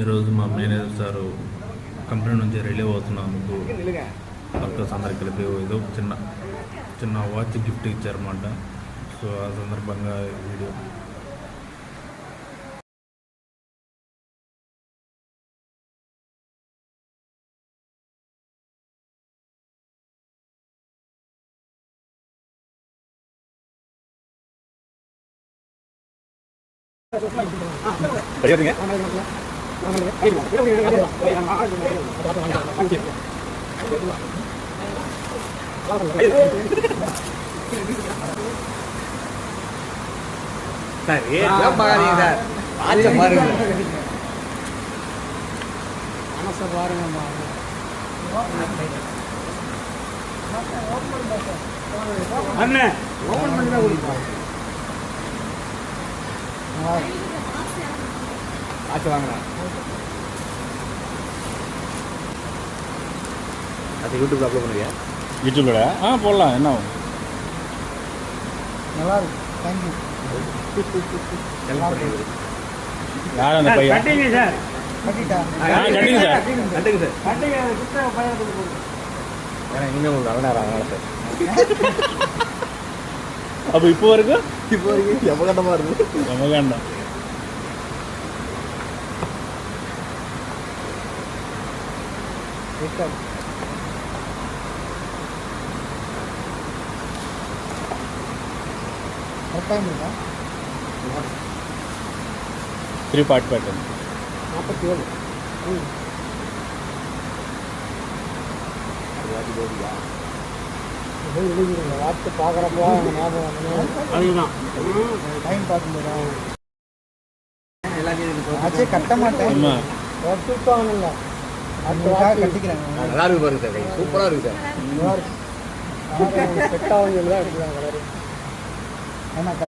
ఈరోజు మా manager sir company నుంచి రిలీవ్ అవుతున్నందుకు వర్కర్స్ అందరికి కలిపి ఏదో చిన్న చిన్న వాచ్ గిఫ్ట్ ఇచ్చారన్నమాట. సో ఆ సందర్భంగా వీడియో அண்ணே ஓபன் பண்ணி தான் கொடுப்போம். ஆச்சு வாங்கண்ணா. அது யூடியூப்ல அப்லோட் பண்ணுவியா? யூடியூப்ல போடலாம். என்ன நல்லா இருக்கும். தேங்க்யூ. யார் அந்த பையன்? கட்டிங்க சார். கட்டிட்டா. கட்டிங்க சார். கட்டிங்க சார். கட்டிங்க கிட்ட பையன் கொடுங்க. ஏன்னா இனிமே உங்களுக்கு நல்ல நேரம் அதனால சார். அப்போ இப்போ வரைக்கும் எமகண்டமா இருக்கு. எமகண்டம். Three part pattern 47. வாட்ச் பார்க்குறப்போ ஞாபகம் அதுதான் டைம் பார்க்கும்போது எல்லாத்தையும் கட்ட மாட்டேன். கட்டிப்பாங்கல்ல கட்டிக்கிறேன். நல்லா இருக்கு பாருங்க சார். சூப்பராக இருக்கு சார். செட் ஆகுங்க தான் எடுத்துக்கலாம் கலரு.